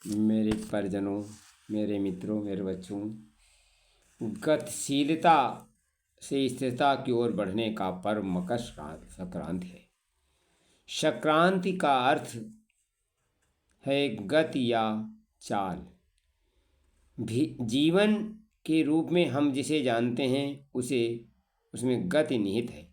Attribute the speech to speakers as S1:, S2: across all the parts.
S1: मेरे परिजनों, मेरे मित्रों, मेरे बच्चों, गतिशीलता से स्थिरता की ओर बढ़ने का पर्व मकर संक्रांति है। संक्रांति का अर्थ है गति या चाल। भी जीवन के रूप में हम जिसे जानते हैं उसमें गति निहित है।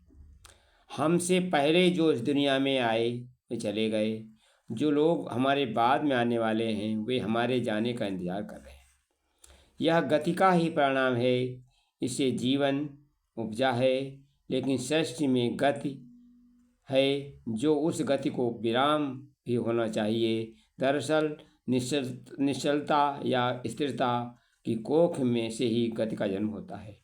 S1: हमसे पहले जो इस दुनिया में आए वे चले गए, जो लोग हमारे बाद में आने वाले हैं वे हमारे जाने का इंतज़ार कर रहे हैं। यह गति का ही परिणाम है, इससे जीवन उपजा है। लेकिन सृष्टि में गति है जो उस गति को विराम भी होना चाहिए। दरअसल निश्चलता या स्थिरता की कोख में से ही गति का जन्म होता है।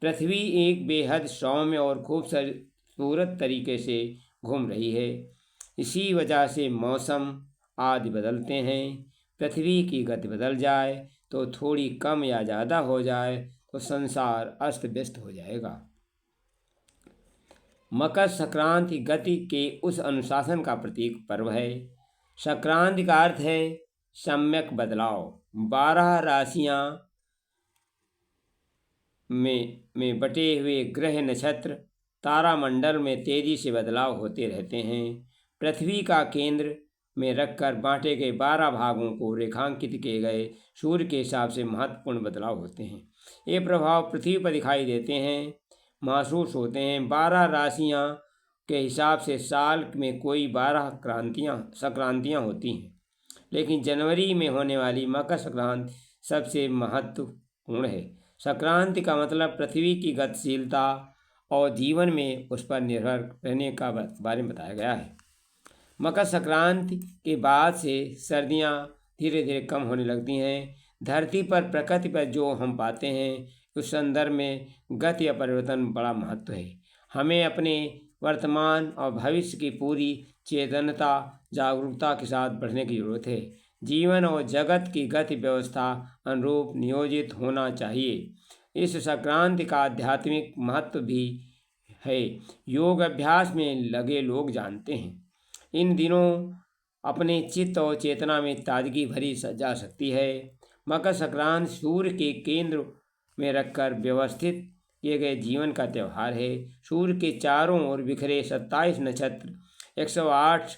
S1: पृथ्वी एक बेहद सौम्य और खूबसूरत तरीके से घूम रही है। इसी वजह से मौसम आदि बदलते हैं। पृथ्वी की गति बदल जाए तो थोड़ी कम या ज़्यादा हो जाए तो संसार अस्त व्यस्त हो जाएगा। मकर संक्रांति गति के उस अनुशासन का प्रतीक पर्व है। संक्रांति का अर्थ है सम्यक बदलाव। 12 राशियां में बटे हुए ग्रह नक्षत्र तारामंडल में तेजी से बदलाव होते रहते हैं। पृथ्वी का केंद्र में रखकर बांटे गए 12 भागों को रेखांकित किए गए सूर्य के हिसाब से महत्वपूर्ण बदलाव होते हैं। ये प्रभाव पृथ्वी पर दिखाई देते हैं, महसूस होते हैं। 12 राशियां के हिसाब से साल में कोई 12 संक्रांतियाँ होती हैं, लेकिन जनवरी में होने वाली मकर संक्रांति सबसे महत्वपूर्ण है। संक्रांति का मतलब पृथ्वी की गतिशीलता और जीवन में उस पर निर्भर रहने का बारे में बताया गया है। मकर संक्रांति के बाद से सर्दियाँ धीरे धीरे कम होने लगती हैं। धरती पर प्रकृति पर जो हम पाते हैं उस संदर्भ में गति या परिवर्तन बड़ा महत्व है। हमें अपने वर्तमान और भविष्य की पूरी चेतनता जागरूकता के साथ बढ़ने की जरूरत है। जीवन और जगत की गति व्यवस्था अनुरूप नियोजित होना चाहिए। इस संक्रांति का आध्यात्मिक महत्व भी है, योग अभ्यास में लगे लोग जानते हैं। इन दिनों अपने चित्त और चेतना में ताजगी भरी जा सकती है। मकर संक्रांति सूर्य के केंद्र में रखकर व्यवस्थित किए गए जीवन का त्यौहार है। सूर्य के चारों ओर बिखरे 27 नक्षत्र 108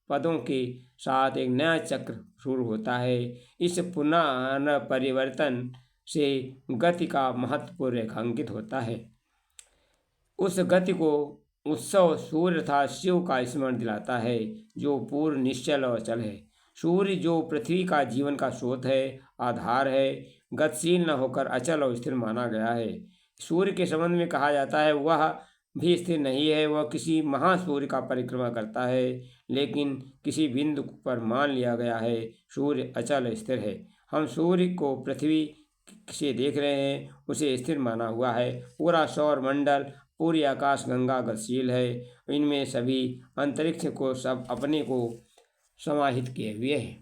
S1: पदों के साथ एक नया चक्र शुरू होता है। इस पुनः परिवर्तन से गति का महत्व रेखांकित होता है। उस गति को उत्सव सूर्य तथा शिव का स्मरण दिलाता है, जो पूर्ण निश्चल और अचल है। सूर्य जो पृथ्वी का जीवन का स्रोत है, आधार है, गतिशील न होकर अचल और स्थिर माना गया है। सूर्य के संबंध में कहा जाता है वह भी स्थिर नहीं है, वह किसी महासूर्य का परिक्रमा करता है, लेकिन किसी बिंदु पर मान लिया गया है सूर्य अचल स्थिर है। हम सूर्य को पृथ्वी से देख रहे हैं, उसे स्थिर माना हुआ है। पूरा सौर मंडल, पूरी आकाश गंगा गतिशील है। इनमें सभी अंतरिक्ष को सब अपने को समाहित किए हुए है।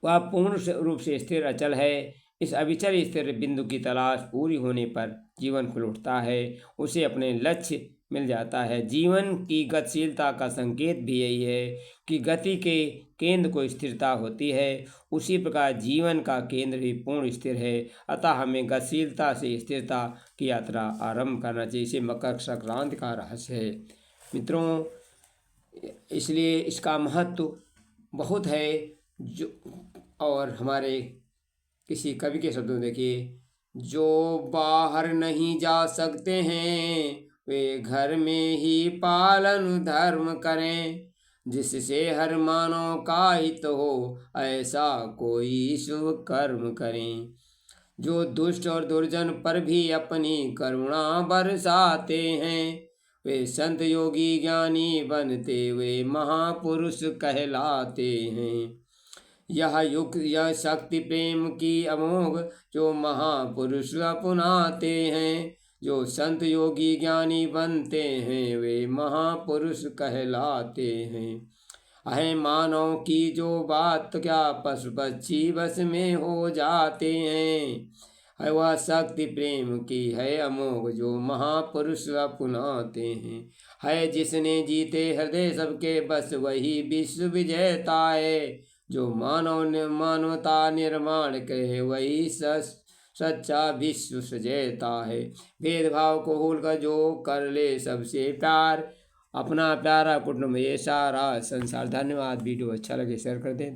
S1: वह पूर्ण रूप से स्थिर अचल है। इस अविचल स्थिर बिंदु की तलाश पूरी होने पर जीवन खुल उठता है, उसे अपने लक्ष्य मिल जाता है। जीवन की गतिशीलता का संकेत भी यही है कि गति के केंद्र को स्थिरता होती है। उसी प्रकार जीवन का केंद्र भी पूर्ण स्थिर है। अतः हमें गतिशीलता से स्थिरता की यात्रा आरंभ करना चाहिए। इसे मकर संक्रांति का रहस्य है मित्रों। इसलिए इसका महत्व बहुत है। जो और हमारे किसी कवि के शब्दों देखिए, जो बाहर नहीं जा सकते हैं वे घर में ही पालन धर्म करें, जिससे हर मानव का हित हो ऐसा कोई शुभ कर्म करें। जो दुष्ट और दुर्जन पर भी अपनी करुणा बरसाते हैं वे संत योगी ज्ञानी बनते वे महापुरुष कहलाते हैं। यह युग यह शक्ति प्रेम की अमोघ जो महापुरुष अपनाते हैं। जो संत योगी ज्ञानी बनते हैं वे महापुरुष कहलाते हैं। है मानव की जो बात क्या पशु पक्षी बस में हो जाते हैं। है वह शक्ति प्रेम की है अमोघ जो महापुरुष अपनाते हैं। है जिसने जीते हृदय सबके बस वही विश्व विजेता है। जो मानवता निर्माण करे वही सच्चा विश्व सजेता है। भेदभाव को भूलकर जो कर ले सबसे प्यार, अपना प्यारा कुटुंब ये सारा संसार। धन्यवाद। वीडियो अच्छा लगे शेयर कर दें।